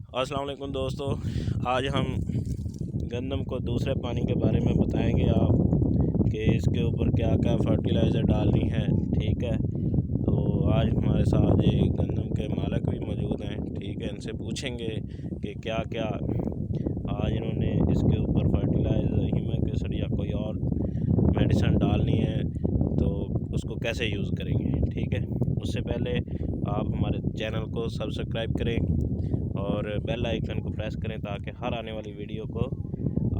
अस्सलाम वालेकुम दोस्तों, आज हम गंदम को दूसरे पानी के बारे में बताएंगे आप कि इसके ऊपर क्या क्या फर्टिलाइज़र डालनी है। ठीक है, तो आज हमारे साथ ये गंदम के मालिक भी मौजूद हैं। ठीक है, इनसे पूछेंगे कि क्या क्या आज इन्होंने इसके ऊपर फर्टिलाइज़र, ह्यूमिक एसिड या कोई और मेडिसिन डालनी है तो उसको कैसे यूज़ करेंगे। ठीक है, उससे पहले आप हमारे चैनल को सब्सक्राइब करें और बेल आइकन को प्रेस करें ताकि हर आने वाली वीडियो को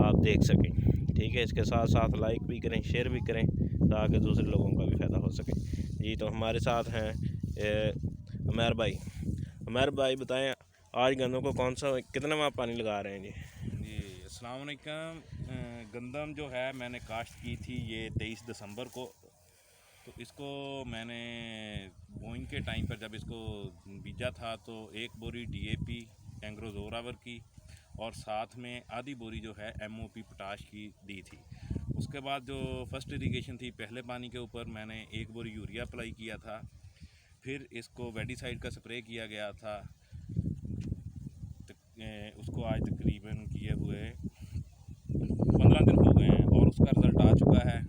आप देख सकें। ठीक है, इसके साथ साथ लाइक भी करें, शेयर भी करें ताकि दूसरे लोगों का भी फ़ायदा हो सके। जी, तो हमारे साथ हैं उमर भाई। उमर भाई बताएं, आज गंदम को कौन सा कितना पानी लगा रहे हैं जी? जी अस्सलाम वालेकुम। गंदम जो है मैंने काश्त की थी ये 23 दिसंबर को। तो इसको मैंने बोइंग के टाइम पर जब इसको बीजा था तो एक बोरी डीएपी एंग्रोजोरावर की और साथ में आधी बोरी जो है एमओपी पोटाश की दी थी। उसके बाद जो फर्स्ट इरिगेशन थी पहले पानी के ऊपर मैंने एक बोरी यूरिया अप्लाई किया था। फिर इसको वेडिसाइड का स्प्रे किया गया था। उसको आज तकरीबन किए हुए 15 दिन हो गए हैं और उसका रिज़ल्ट आ चुका है।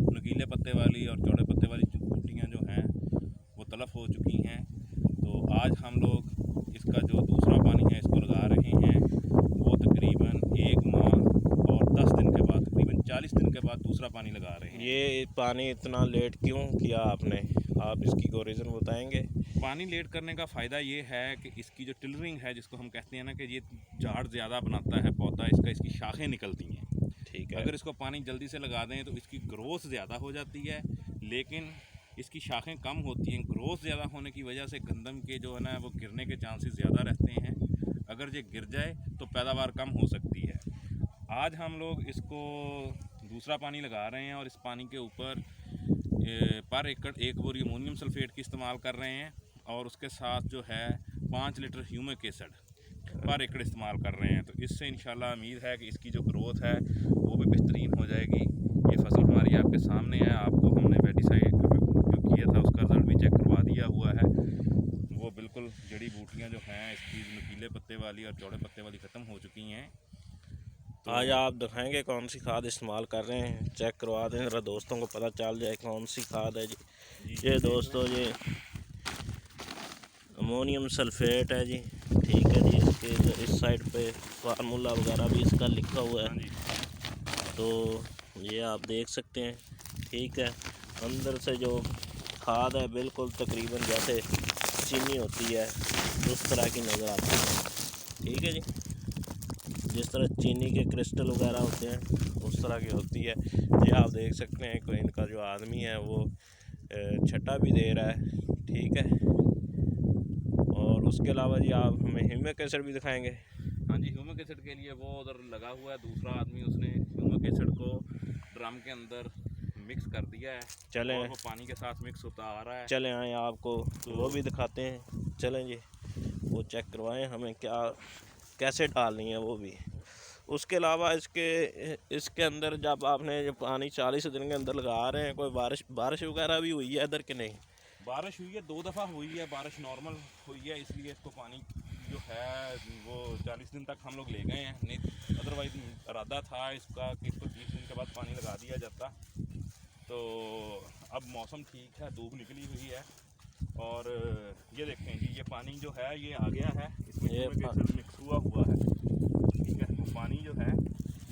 नुकीले पत्ते वाली और चौड़े पत्ते वाली बूटियाँ जो हैं वो तलफ हो चुकी हैं। तो आज हम लोग इसका जो दूसरा पानी है इसको लगा रहे हैं। वो तकरीबन 1 माह और 10 दिन के बाद, तकरीबन 40 दिन के बाद दूसरा पानी लगा रहे हैं। ये पानी इतना लेट क्यों किया आपने, आप इसकी को रीज़न बताएंगे? पानी लेट करने का फ़ायदा ये है कि इसकी जो टिलरिंग है, जिसको हम कहते हैं ना कि ये झाड़ ज़्यादा बनाता है पौधा, इसकी शाखें निकलती हैं। ठीक है, अगर इसको पानी जल्दी से लगा दें तो इसकी ग्रोथ ज़्यादा हो जाती है, लेकिन इसकी शाखें कम होती हैं। ग्रोथ ज़्यादा होने की वजह से गंदम के जो है ना वो गिरने के चांसेस ज़्यादा रहते हैं। अगर ये गिर जाए तो पैदावार कम हो सकती है। आज हम लोग इसको दूसरा पानी लगा रहे हैं और इस पानी के ऊपर पर एकड़ 1 बोरी अमोनियम सल्फेट की इस्तेमाल कर रहे हैं और उसके साथ जो है 5 लीटर ह्यूमिक एसिड पर एकड़ इस्तेमाल कर रहे हैं। तो इससे इंशाल्लाह उम्मीद है कि इसकी जो ग्रोथ है वो भी बेहतरीन हो जाएगी। ये फसल हमारी आपके सामने है, आपको हमने वेडिसाइड जो किया था उसका रिज़ल्ट भी चेक करवा दिया हुआ है। वो बिल्कुल जड़ी बूटियाँ जो हैं इसकी नुकीले पत्ते वाली और चौड़े पत्ते वाली ख़त्म हो चुकी हैं। तो आज आप दिखाएंगे कौन सी खाद इस्तेमाल कर रहे हैं, चेक करवा दें ज़रा, दोस्तों को पता चल जाए कौन सी खाद है जी। ये दोस्तों ये अमोनियम सल्फेट है जी। ठीक है जी, इसके इस साइड पे फार्मूला वगैरह भी इसका लिखा हुआ हाँ है, जी, तो ये आप देख सकते हैं। ठीक है, अंदर से जो खाद है बिल्कुल तकरीबन जैसे चीनी होती है उस तरह की नज़र आती है। ठीक है जी, जिस तरह चीनी के क्रिस्टल वगैरह होते हैं उस तरह की होती है। ये आप देख सकते हैं कोई इनका जो आदमी है वो छट्टा भी दे रहा है। ठीक है, और उसके अलावा जी आप हमें ह्यूमिक एसिड भी दिखाएंगे। हाँ जी, ह्यूमिक एसिड के लिए वो उधर लगा हुआ है दूसरा आदमी, उसने ह्यूमिक एसिड को ड्रम के अंदर मिक्स कर दिया है चलें, और वो पानी के साथ मिक्स होता आ रहा है। चलें आए आपको वो भी दिखाते हैं। चलें जी, वो चेक करवाएं हमें क्या कैसे डालनी है वो भी। उसके अलावा इसके अंदर जब आपने ये पानी 40 दिन के अंदर लगा रहे हैं, कोई बारिश वगैरह भी हुई है इधर कि नहीं? बारिश हुई है, 2 दफ़ा हुई है बारिश, नॉर्मल हुई है, इसलिए इसको पानी जो है वो 40 दिन तक हम लोग ले गए हैं। नहीं अदरवाइज़ इरादा था इसका कि इसको 30 दिन के बाद पानी लगा दिया जाता। तो अब मौसम ठीक है, धूप निकली हुई है और ये देखें जी, ये पानी जो है ये आ गया है, इसमें ये ह्यूमिक एसिड मिक्स हुआ है। ठीक है, वो पानी जो है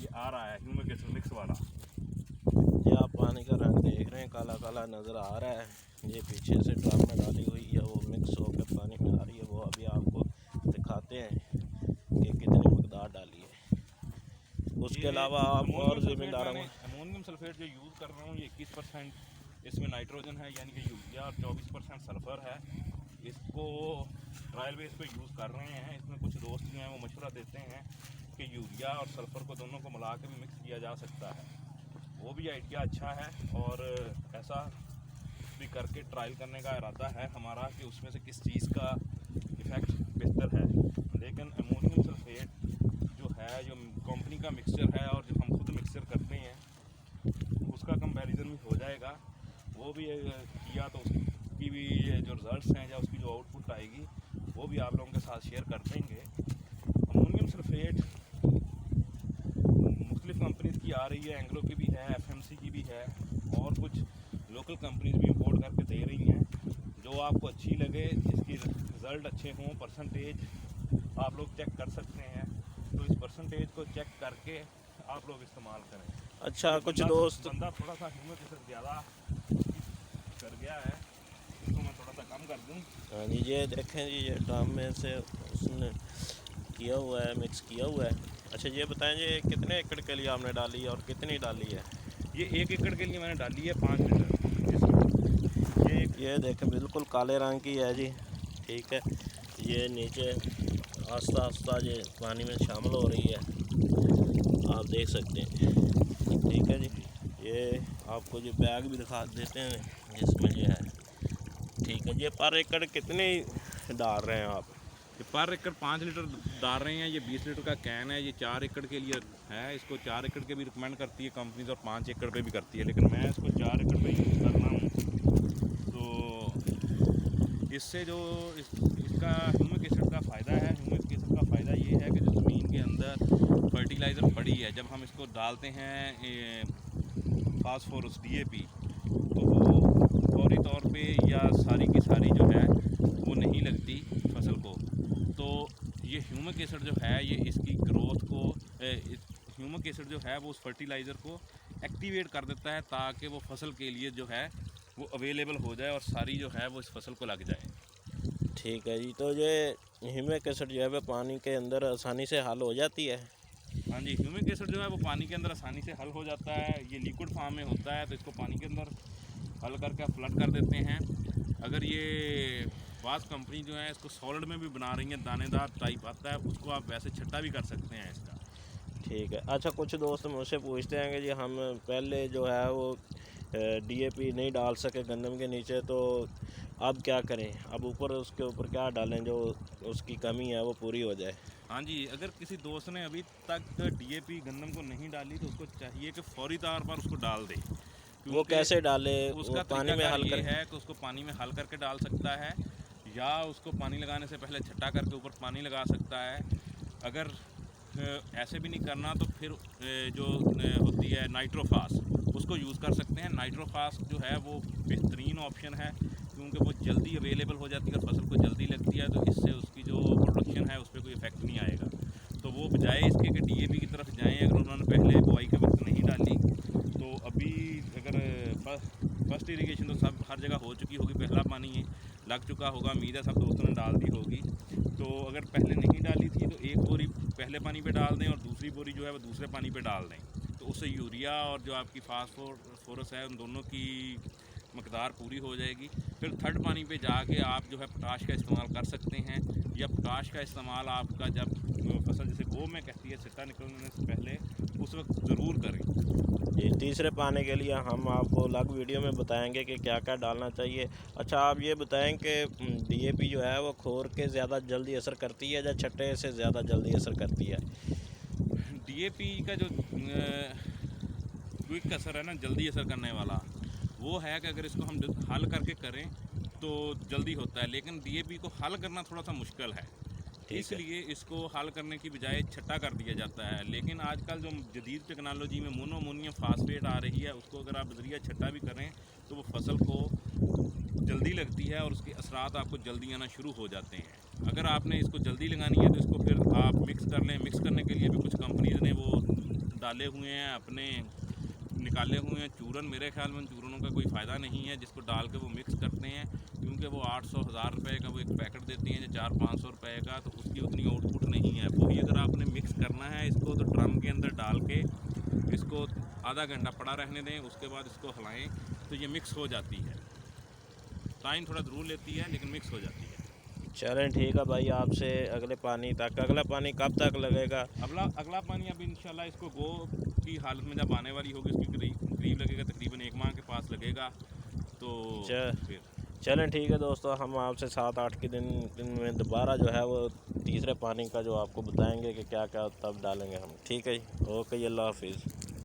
ये आ रहा है ह्यूमिक एसिड मिक्स वाला। ये आप पानी का रंग देख रहे हैं, काला काला नज़र आ रहा है। ये पीछे से ड्रम में डाली हुई है, वो मिक्स होकर पानी में आ रही है। वो अभी आपको दिखाते हैं कि कितनी मकदार डाली है। उसके अलावा आप और ज़िम्मेदार हैं। अमोनियम सल्फेट जो यूज़ कर रहा हूँ ये 21% इसमें नाइट्रोजन है, यानी कि यूरिया, और 24% सल्फ़र है। इसको ट्रायल बेस पे यूज़ कर रहे हैं। इसमें कुछ दोस्त जो हैं वो मशवरा देते हैं कि यूरिया और सल्फ़र को दोनों को मिला के भी मिक्स किया जा सकता है। वो भी आइडिया अच्छा है और ऐसा भी करके ट्रायल करने का इरादा है हमारा कि उसमें से किस चीज़ का इफ़ेक्ट बेहतर है। लेकिन अमोनियम सल्फेट जो है, जो कंपनी का मिक्सचर है और जो हम खुद मिक्सचर करते हैं उसका कंपैरिजन भी हो जाएगा। वो भी किया तो उसकी भी जो रिज़ल्ट्स हैं या उसकी जो आउटपुट आएगी वो भी आप लोगों के साथ शेयर कर देंगे। कैल्शियम सल्फेट मुख्तलिफ कंपनीज़ की आ रही है, एंग्रो की भी है, एफएमसी की भी है, और कुछ लोकल कंपनीज भी इंपोर्ट करके दे रही हैं। जो आपको अच्छी लगे, जिसकी रिज़ल्ट अच्छे हों, परसेंटेज आप लोग चेक कर सकते हैं, तो इस परसेंटेज को चेक करके आप लोग इस्तेमाल करें। अच्छा, कुछ दोस्त बंदा थोड़ा सा ह्यूमस से ज़्यादा कर गया है, इसको मैं थोड़ा सा कम कर दूँ। हाँ जी, ये देखें जी, ये ड्राम में से उसने किया हुआ है, मिक्स किया हुआ है। अच्छा, ये बताएं जी कितने एकड़ के लिए आपने डाली है और कितनी डाली है? ये 1 एकड़ के लिए मैंने डाली है 5 लीटर। ये देखें बिल्कुल काले रंग की है जी, ठीक है। ये नीचे आस्ता आस्ता ये पानी में शामिल हो रही है, आप देख सकते हैं, ठीक है जी। ये आपको जो बैग भी दिखा देते हैं जिसमें ये है, ठीक है। ये पर एकड़ कितने डाल रहे हैं आप? ये पर एकड़ 5 लीटर डाल रहे हैं। ये 20 लीटर का कैन है, ये 4 एकड़ के लिए है। इसको 4 एकड़ के भी रिकमेंड करती है कंपनीज और 5 एकड़ पे भी करती है, लेकिन मैं इसको 4 एकड़ पे यूज़ कर रहा हूँ। तो इससे जो इसका ह्यूमिक एसिड का फ़ायदा है, ह्यूमिक एसिड का फ़ायदा ये है कि जो ज़मीन के अंदर फर्टिलाइज़र पड़ी है, जब हम इसको डालते हैं फास्फोरस DAP, तो वो फौरी तौर पे या सारी की सारी जो है वो नहीं लगती फसल को। तो ये ह्यूमिक एसिड जो है ये इसकी ग्रोथ को, ह्यूमिक एसिड जो है वो उस फर्टिलाइज़र को एक्टिवेट कर देता है, ताकि वो फसल के लिए जो है वो अवेलेबल हो जाए और सारी जो है वो इस फसल को लग जाए। ठीक है जी। तो ये ह्यूमिक एसिड जो है वो पानी के अंदर आसानी से हल हो जाती है? हाँ जी, ह्यूमिक एसिड जो है वो पानी के अंदर आसानी से हल हो जाता है। ये लिक्विड फॉर्म में होता है, तो इसको पानी के अंदर हल करके फ्लड कर देते हैं। अगर ये बास कंपनी जो है इसको सॉलिड में भी बना रही है, दानेदार टाइप आता है, उसको आप वैसे छट्टा भी कर सकते हैं इसका। ठीक है। अच्छा, कुछ दोस्त मुझसे पूछते हैं कि जी हम पहले जो है वो DAP नहीं डाल सके गंदम के नीचे, तो अब क्या करें? अब ऊपर उसके ऊपर क्या डालें जो उसकी कमी है वो पूरी हो जाए? हाँ जी, अगर किसी दोस्त ने अभी तक DAP गंदम को नहीं डाली तो उसको चाहिए कि फौरी तौर पर उसको डाल दे। वो कैसे डाले? उसका वो पानी में हल ये है कि उसको पानी में हल करके डाल सकता है, या उसको पानी लगाने से पहले छट्टा करके ऊपर पानी लगा सकता है। अगर ऐसे भी नहीं करना तो फिर जो होती है नाइट्रोफास, उसको यूज़ कर सकते हैं। नाइट्रोफास जो है वो बेहतरीन ऑप्शन है, क्योंकि वो जल्दी अवेलेबल हो जाती है और फसल को जल्दी लगती है, तो इससे उसकी जो प्रोडक्शन है उस पर कोई इफेक्ट नहीं आएगा। तो वो बजाय इसके कि DAP की तरफ जाएं, अगर उन्होंने पहले बुआई के वक्त नहीं डाली, तो अभी अगर फर्स्ट इरिगेशन तो सब हर जगह हो चुकी होगी, पहला पानी है लग चुका होगा, उम्मीद है सब दोस्तों ने डाल दी होगी। तो अगर पहले नहीं डाली थी तो एक बोरी पहले पानी पे डाल दें और दूसरी बोरी जो है वो दूसरे पानी पे डाल दें, तो उससे यूरिया और जो आपकी फास्फोरस है उन दोनों की मकदार पूरी हो जाएगी। फिर थर्ड पानी पे जाके आप जो है पोटाश का इस्तेमाल कर सकते हैं, या पोटाश का इस्तेमाल आपका जब फसल जैसे गो में कहती है सिट्टा निकलने से पहले, उस वक्त ज़रूर करें। जी, तीसरे पानी के लिए हम आपको अलग वीडियो में बताएंगे कि क्या क्या डालना चाहिए। अच्छा, आप ये बताएं कि DAP जो है वो खोर के ज़्यादा जल्दी असर करती है या छट्टे से ज़्यादा जल्दी असर करती है? DAP का जो क्विक असर है ना, जल्दी असर करने वाला, वो है कि अगर इसको हम हल करके करें तो जल्दी होता है, लेकिन DAP को हल करना थोड़ा सा मुश्किल है, इसलिए इसको हल करने की बजाय छट्टा कर दिया जाता है। लेकिन आजकल जो जदीद टेक्नोलॉजी में मोनोअमोनियम फास्फेट आ रही है, उसको अगर आप ज़रिया छट्टा भी करें तो वो फसल को जल्दी लगती है और उसके असरात आपको जल्दी आना शुरू हो जाते हैं। अगर आपने इसको जल्दी लगानी है तो इसको फिर आप मिक्स कर लें। मिक्स करने के लिए भी कुछ कंपनीज़ ने वो डाले हुए हैं, अपने निकाले हुए हैं चूरन। मेरे ख्याल में उन चूरनों का कोई फ़ायदा नहीं है, जिसको डाल के वो मिक्स करते हैं, क्योंकि वो 800-1000 रुपये का वो एक पैकेट देती हैं, 400-500 रुपये का, तो उसकी उतनी आउटपुट नहीं है। वही अगर आपने मिक्स करना है इसको, तो ड्रम के अंदर डाल के इसको आधा घंटा पड़ा रहने दें, उसके बाद इसको हिलाएं तो ये मिक्स हो जाती है। टाइम थोड़ा ज़रूर लेती है लेकिन मिक्स हो जाती है। चलें, ठीक है भाई, आपसे अगले पानी तक, अगला पानी कब तक लगेगा? अगला पानी अब इंशाल्लाह इसको गो की हालत में जब आने वाली होगी, उसकी करीब लगेगा, तकरीबन 1 माह के पास लगेगा। तो फिर चलें, ठीक है दोस्तों, हम आपसे 7-8 के दिन में दोबारा जो है वो तीसरे पानी का जो आपको बताएंगे कि क्या क्या तब डालेंगे हम। ठीक है जी, ओके जी, अल्लाह हाफिज़।